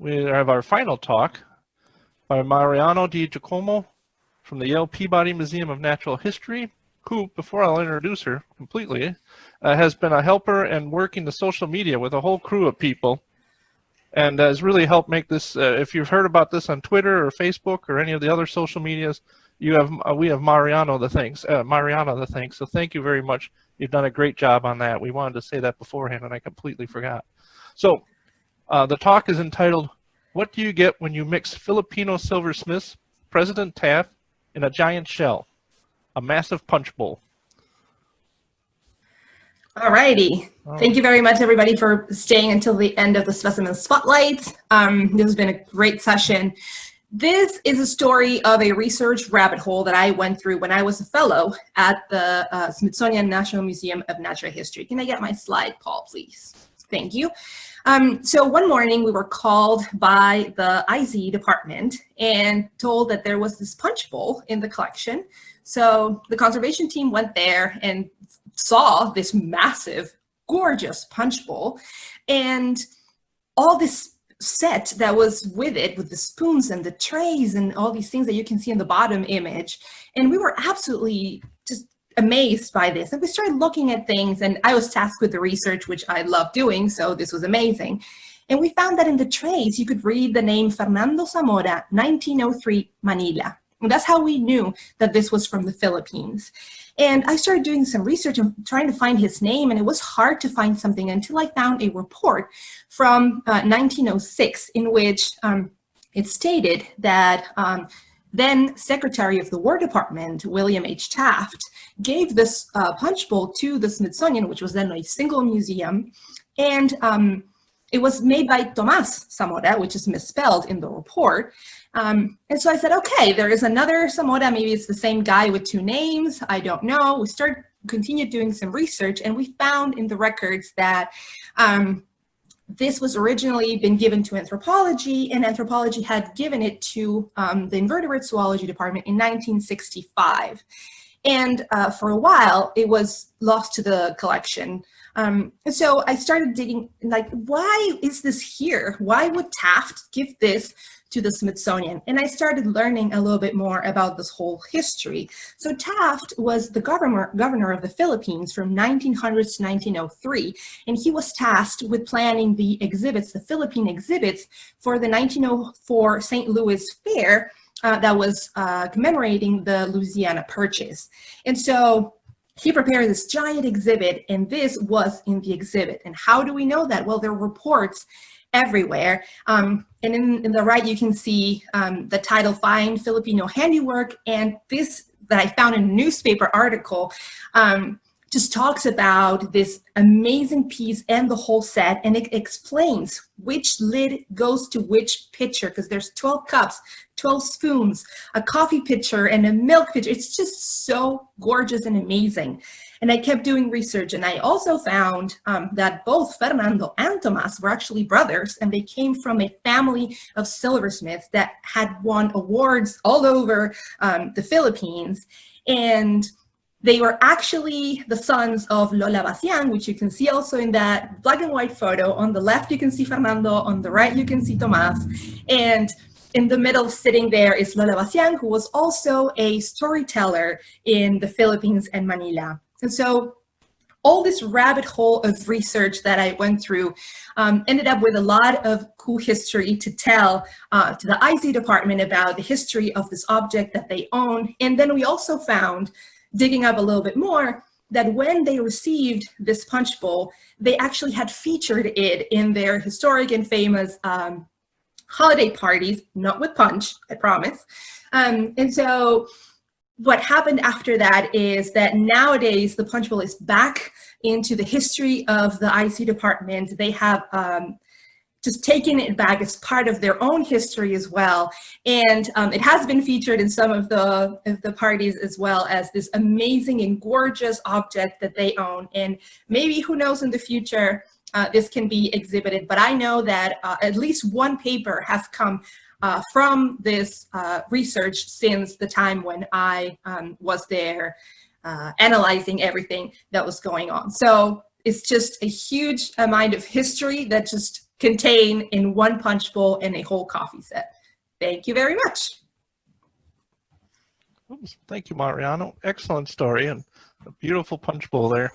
We have our final talk by Mariana di Giacomo from the Yale Peabody Museum of Natural History, who, before I'll introduce her completely, has been a helper and working the social media with a whole crew of people, and has really helped make this. If you've heard about this on Twitter or Facebook or any of the other social medias, we have Mariana the thanks. So thank you very much. You've done a great job on that. We wanted to say that beforehand, and I completely forgot. So the talk is entitled, "What do you get when you mix Filipino Silversmiths, President Taft, in a giant shell? A massive punch bowl." All righty. Thank you very much, everybody, for staying until the end of the Specimen Spotlight. This has been a great session. This is a story of a research rabbit hole that I went through when I was a fellow at the Smithsonian National Museum of Natural History. Can I get my slide, Paul, please? Thank you. So one morning we were called by the IZ department and told that there was this punch bowl in the collection. So the conservation team went there and saw this massive, gorgeous punch bowl and all this set that was with it, with the spoons and the trays and all these things that you can see in the bottom image. And we were absolutely just amazed by this. And we started looking at things, and I was tasked with the research, which I love doing, so this was amazing. And we found that in the trays, you could read the name Fernando Zamora, 1903, Manila. And that's how we knew that this was from the Philippines. And I started doing some research and trying to find his name, and it was hard to find something until I found a report from 1906 in which it stated that then Secretary of the War Department, William H. Taft, gave this punch bowl to the Smithsonian, which was then a single museum, and it was made by Tomás Zamora, which is misspelled in the report. And so I said, okay, there is another Zamora, maybe it's the same guy with two names, I don't know. We continued doing some research, and we found in the records that this was originally been given to anthropology, and anthropology had given it to the invertebrate zoology department in 1965. And for a while, it was lost to the collection. So I started digging, like, why is this here? Why would Taft give this to the Smithsonian? And I started learning a little bit more about this whole history. So Taft was the governor of the Philippines from 1900 to 1903, and he was tasked with planning the exhibits, the Philippine exhibits, for the 1904 St. Louis Fair that was commemorating the Louisiana Purchase. And so he prepared this giant exhibit, and this was in the exhibit. And how do we know that? Well, there are reports everywhere. And in the right, you can see the title, Find Filipino Handiwork. And this that I found in a newspaper article just talks about this amazing piece and the whole set, and it explains which lid goes to which pitcher, because there's 12 cups, 12 spoons, a coffee pitcher, and a milk pitcher. It's just so gorgeous and amazing. And I kept doing research, and I also found that both Fernando and Tomas were actually brothers, and they came from a family of silversmiths that had won awards all over the Philippines. And they were actually the sons of Lola Basian, which you can see also in that black and white photo. On the left, you can see Fernando. On the right, you can see Tomas. And in the middle, sitting there, is Lola Basian, who was also a storyteller in the Philippines and Manila. And so all this rabbit hole of research that I went through ended up with a lot of cool history to tell to the IZ department about the history of this object that they own. And then we also found, digging up a little bit more, that when they received this punch bowl, they actually had featured it in their historic and famous holiday parties, not with punch, I promise. And so what happened after that is that nowadays the punch bowl is back into the history of the IC department. They have just taking it back as part of their own history as well. And it has been featured in some of the parties as well as this amazing and gorgeous object that they own. And maybe, who knows, in the future, this can be exhibited. But I know that at least one paper has come from this research since the time when I was there analyzing everything that was going on. So it's just a huge amount of history that just contain in one punch bowl and a whole coffee set. Thank you very much. Thank you, Mariano. Excellent story and a beautiful punch bowl there.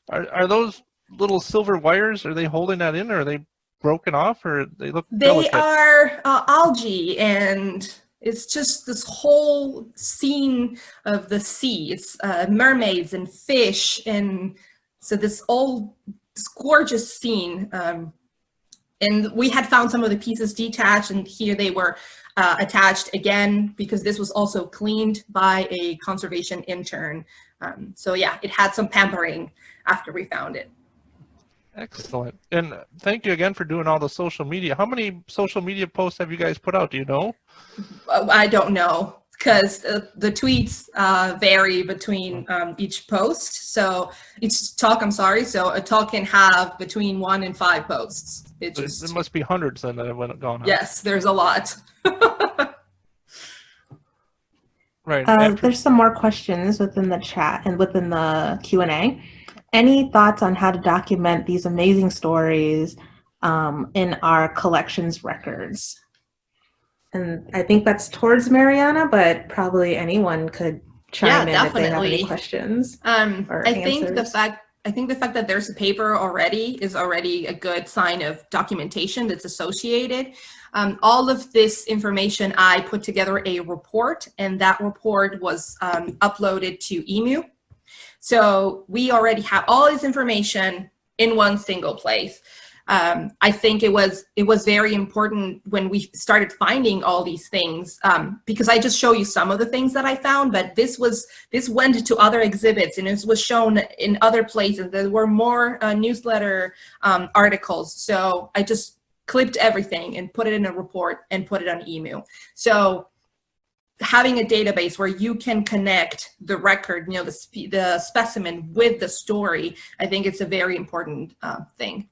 Are those little silver wires, are they holding that in, or are they broken off, or they look delicate? They are algae, and it's just this whole scene of the sea. It's mermaids and fish, and so this gorgeous scene. And we had found some of the pieces detached, and here they were attached again, because this was also cleaned by a conservation intern. So yeah, it had some pampering after we found it. Excellent. And thank you again for doing all the social media. How many social media posts have you guys put out? Do you know? I don't know, because the tweets vary between each post. So each talk, so a talk can have between 1 and 5 posts. There must be hundreds then that have gone out. Yes, there's a lot. Right. There's some more questions within the chat and within the Q&A. Any thoughts on how to document these amazing stories in our collections records? And I think that's towards Mariana, but probably anyone could chime in if they have any questions. I think the fact that there's a paper already is already a good sign of documentation that's associated. All of this information, I put together a report, and that report was uploaded to EMU. So we already have all this information in one single place. I think it was very important when we started finding all these things, because I just show you some of the things that I found, but this went to other exhibits, and it was shown in other places. There were more newsletter articles. So I just clipped everything and put it in a report and put it on EMU. So having a database where you can connect the record, the specimen with the story, I think it's a very important thing.